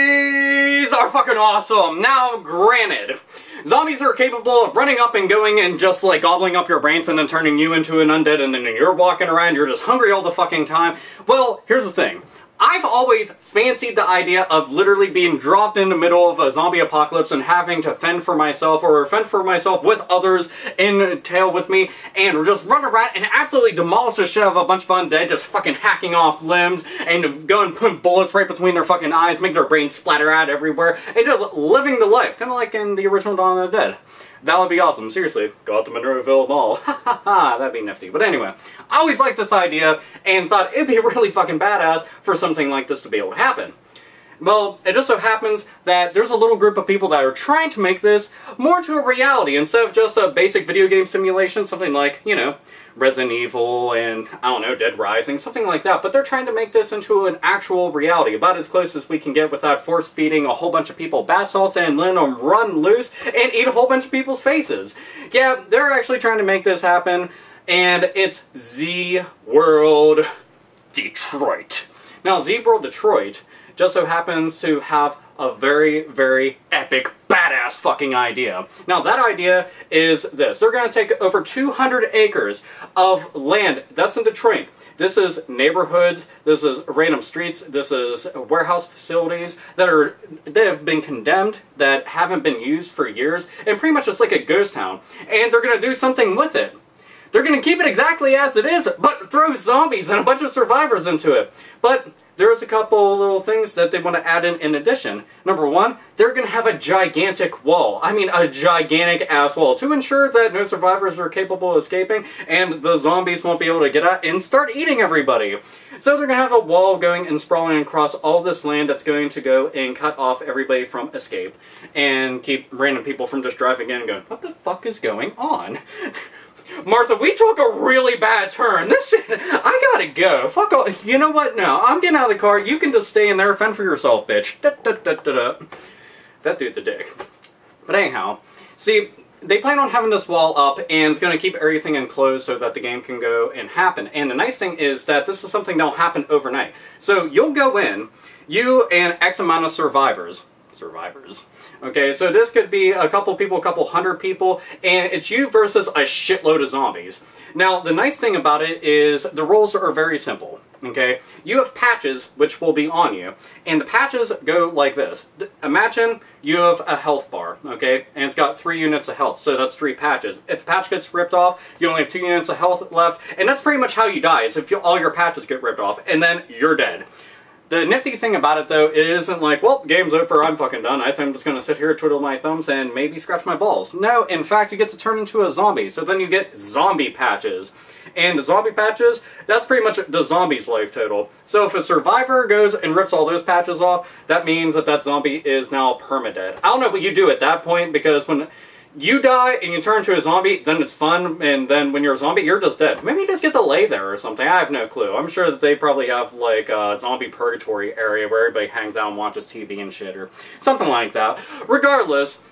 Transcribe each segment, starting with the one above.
Zombies are fucking awesome! Now, granted, zombies are capable of running up and going and just like gobbling up your brains and then turning you into an undead, and then you're walking around, you're just hungry all the fucking time. Well, here's the thing. I've always fancied the idea of literally being dropped in the middle of a zombie apocalypse and having to fend for myself, or fend for myself with others in tail with me, and just run around and absolutely demolish the shit out of a bunch of undead, just fucking hacking off limbs and go and put bullets right between their fucking eyes, make their brains splatter out everywhere, and just living the life, kind of like in the original Dawn of the Dead. That would be awesome. Seriously, go out to Monroeville Mall. Ha ha ha, that'd be nifty. But anyway, I always liked this idea and thought it'd be really fucking badass for something like this to be able to happen. Well, it just so happens that there's a little group of people that are trying to make this more to a reality instead of just a basic video game simulation, something like, you know, Resident Evil and, I don't know, Dead Rising, something like that. But they're trying to make this into an actual reality, about as close as we can get without force-feeding a whole bunch of people bath salts and letting them run loose and eat a whole bunch of people's faces. Yeah, they're actually trying to make this happen, and it's Z-World Detroit. Now, Z-World Detroit just so happens to have a very, very epic, badass fucking idea. Now, that idea is this. They're going to take over 200 acres of land that's in Detroit. This is neighborhoods, this is random streets, this is warehouse facilities that have been condemned, that haven't been used for years, and pretty much just like a ghost town. And they're going to do something with it. They're going to keep it exactly as it is, but throw zombies and a bunch of survivors into it. But there's a couple little things that they want to add in addition. Number one, they're going to have a gigantic wall. I mean, a gigantic ass wall to ensure that no survivors are capable of escaping and the zombies won't be able to get out and start eating everybody. So they're going to have a wall going and sprawling across all this land that's going to go and cut off everybody from escape and keep random people from just driving in and going, what the fuck is going on? Martha, we took a really bad turn. This shit, I gotta go. Fuck all. You know what? No, I'm getting out of the car. You can just stay in there and fend for yourself, bitch. Da, da, da, da, da. That dude's a dick. But anyhow, see, they plan on having this wall up, and it's going to keep everything enclosed so that the game can go and happen. And the nice thing is that this is something that'll happen overnight. So you'll go in, you and X amount of survivors. Okay, so this could be a couple people, a couple hundred people, and it's you versus a shitload of zombies. Now, the nice thing about it is the rules are very simple, okay? You have patches which will be on you, and the patches go like this. Imagine you have a health bar, okay? And it's got 3 units of health, so that's 3 patches. If a patch gets ripped off, you only have 2 units of health left, and that's pretty much how you die, is if all your patches get ripped off, and then you're dead. The nifty thing about it, though, it isn't like, well, game's over, I'm fucking done. I think I'm just going to sit here, twiddle my thumbs, and maybe scratch my balls. No, in fact, you get to turn into a zombie, so then you get zombie patches. And the zombie patches, that's pretty much the zombie's life total. So if a survivor goes and rips all those patches off, that means that that zombie is now permadead. I don't know what you do at that point, because when you die and you turn into a zombie, then it's fun, and then when you're a zombie, you're just dead. Maybe you just get to lay there or something. I have no clue. I'm sure that they probably have, like, a zombie purgatory area where everybody hangs out and watches TV and shit, or something like that. Regardless,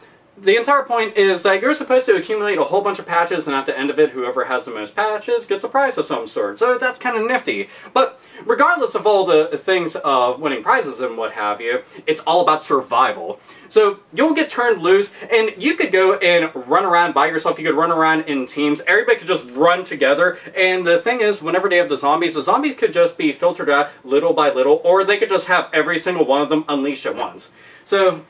the entire point is that you're supposed to accumulate a whole bunch of patches, and at the end of it, whoever has the most patches gets a prize of some sort. So that's kind of nifty. But regardless of all the things of winning prizes and what have you, it's all about survival. So you'll get turned loose, and you could go and run around by yourself. You could run around in teams. Everybody could just run together. And the thing is, whenever they have the zombies could just be filtered out little by little, or they could just have every single one of them unleashed at once. So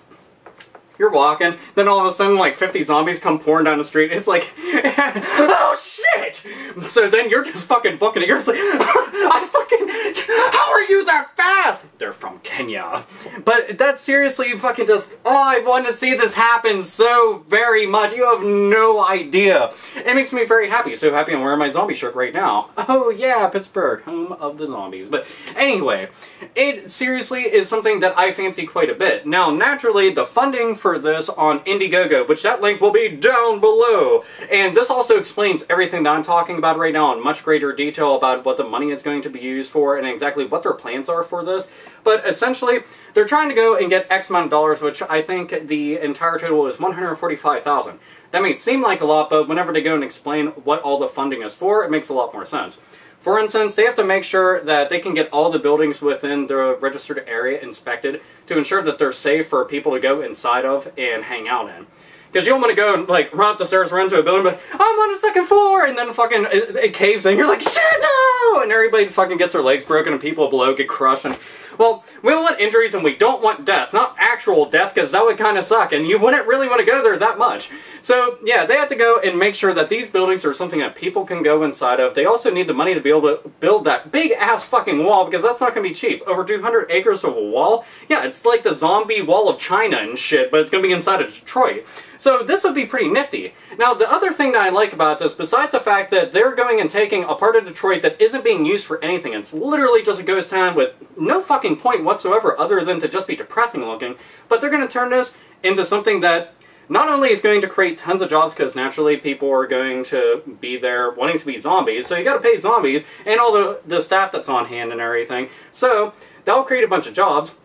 you're walking, then all of a sudden, like, 50 zombies come pouring down the street. It's like, oh shit! So then you're just fucking booking it. You're just like, how are you that fast? They're from Kenya. But that's seriously fucking just, oh, I want to see this happen so very much. You have no idea. It makes me very happy. So happy I'm wearing my zombie shirt right now. Oh yeah, Pittsburgh, home of the zombies. But anyway, it seriously is something that I fancy quite a bit. Now, naturally, the funding for this on Indiegogo, which that link will be down below. And this also explains everything that I'm talking about right now in much greater detail about what the money is going to be used for and exactly what their plans are for this. But essentially, they're trying to go and get X amount of dollars, which I think the entire total is $145,000. That may seem like a lot, but whenever they go and explain what all the funding is for, it makes a lot more sense. For instance, they have to make sure that they can get all the buildings within the registered area inspected to ensure that they're safe for people to go inside of and hang out in. Because you don't want to go and, like, run up the stairs, run to a building, but I'm on the second floor, and then fucking it caves in, you're like, shit, no! And everybody fucking gets their legs broken, and people below get crushed, and, well, we don't want injuries, and we don't want death. Not actual death, because that would kind of suck, and you wouldn't really want to go there that much. So, yeah, they have to go and make sure that these buildings are something that people can go inside of. They also need the money to be able to build that big-ass fucking wall, because that's not going to be cheap. Over 200 acres of a wall? Yeah, it's like the zombie wall of China and shit, but it's going to be inside of Detroit. So this would be pretty nifty. Now, the other thing that I like about this, besides the fact that they're going and taking a part of Detroit that isn't being used for anything, it's literally just a ghost town with no fucking point whatsoever other than to just be depressing looking, but they're going to turn this into something that not only is going to create tons of jobs, because naturally people are going to be there wanting to be zombies, so you gotta pay zombies, and all the staff that's on hand and everything, so that'll create a bunch of jobs.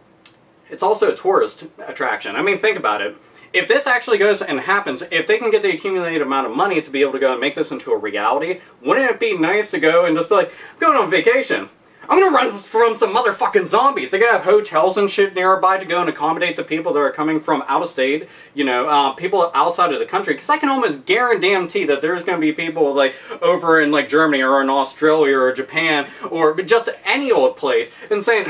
It's also a tourist attraction. I mean, think about it. If this actually goes and happens, if they can get the accumulated amount of money to be able to go and make this into a reality, wouldn't it be nice to go and just be like, I'm going on vacation. I'm gonna run from some motherfucking zombies. They're gonna have hotels and shit nearby to go and accommodate the people that are coming from out of state, you know, people outside of the country. Because I can almost guarantee that there's gonna be people like over in like Germany or in Australia or Japan or just any old place and saying,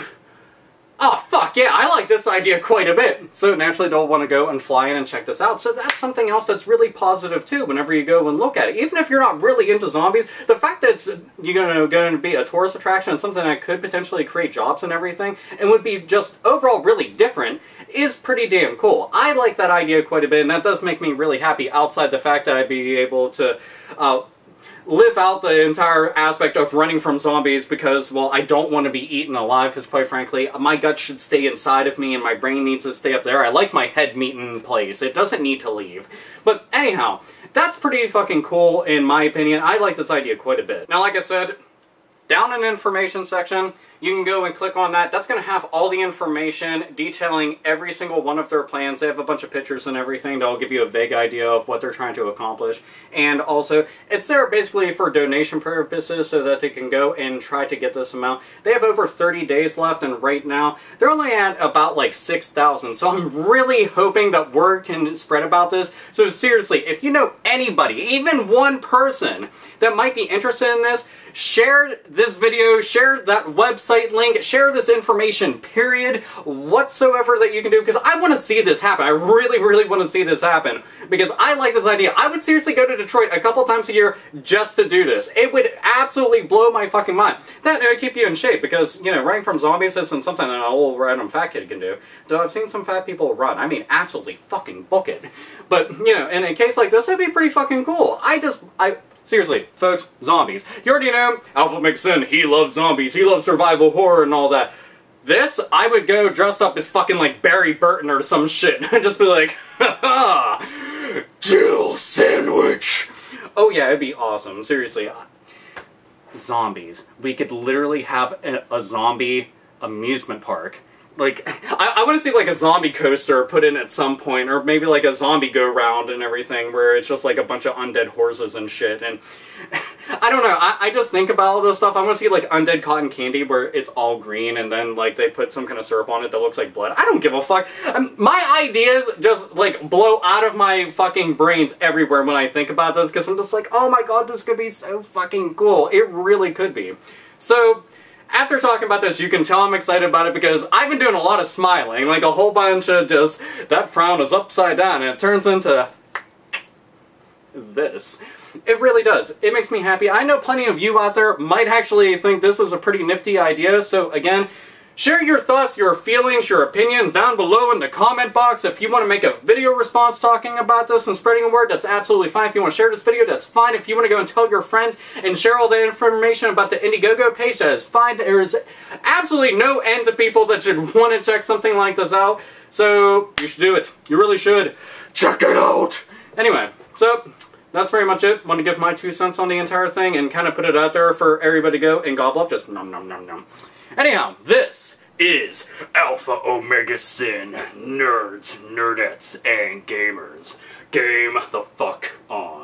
oh, fuck, yeah, I like this idea quite a bit. So naturally they'll want to go and fly in and check this out. So that's something else that's really positive too whenever you go and look at it. Even if you're not really into zombies, the fact that it's going to be a tourist attraction and something that could potentially create jobs and everything and would be just overall really different is pretty damn cool. I like that idea quite a bit, and that does make me really happy outside the fact that I'd be able to live out the entire aspect of running from zombies because, well, I don't want to be eaten alive because, quite frankly, my gut should stay inside of me and my brain needs to stay up there. I like my head meat in place. It doesn't need to leave. But anyhow, that's pretty fucking cool in my opinion. I like this idea quite a bit. Now, like I said, down in the information section, you can go and click on that. That's going to have all the information detailing every single one of their plans. They have a bunch of pictures and everything that'll give you a vague idea of what they're trying to accomplish. And also, it's there basically for donation purposes so that they can go and try to get this amount. They have over 30 days left, and right now, they're only at about like 6,000. So I'm really hoping that word can spread about this. So seriously, if you know anybody, even one person, that might be interested in this, share this video, share that website link, share this information, period, whatsoever that you can do, because I want to see this happen. I really, really want to see this happen, because I like this idea. I would seriously go to Detroit a couple times a year just to do this. It would absolutely blow my fucking mind. That would keep you in shape, because, you know, running from zombies isn't something that an old random fat kid can do. Though I've seen some fat people run. I mean, absolutely fucking book it. But, you know, in a case like this, it'd be pretty fucking cool. Seriously, folks, zombies. You already know, Alpha McSin, he loves zombies, he loves survival horror and all that. This, I would go dressed up as fucking like Barry Burton or some shit and just be like, ha ha, Jill Sandwich. Oh yeah, it'd be awesome, seriously. Zombies. We could literally have a zombie amusement park. Like, I want to see like a zombie coaster put in at some point, or maybe like a zombie go-round and everything, where it's just like a bunch of undead horses and shit, and I don't know, I just think about all this stuff. I want to see like undead cotton candy where it's all green and then like they put some kind of syrup on it that looks like blood. I don't give a fuck. My ideas just like blow out of my fucking brains everywhere when I think about this, because I'm just like, oh my god, this could be so fucking cool. It really could be. So, after talking about this, you can tell I'm excited about it because I've been doing a lot of smiling, like a whole bunch of just, that frown is upside down and it turns into this. It really does. It makes me happy. I know plenty of you out there might actually think this is a pretty nifty idea, so again, share your thoughts, your feelings, your opinions down below in the comment box. If you want to make a video response talking about this and spreading a word, that's absolutely fine. If you want to share this video, that's fine. If you want to go and tell your friends and share all the information about the Indiegogo page, that is fine. There is absolutely no end to people that should want to check something like this out. So, you should do it. You really should. Check it out! Anyway, so that's very much it. Want to give my 2 cents on the entire thing and kind of put it out there for everybody to go and gobble up. Just nom nom nom nom. Anyhow, this is Alpha Omega Sin, nerds, nerdettes, and gamers. Game the fuck on.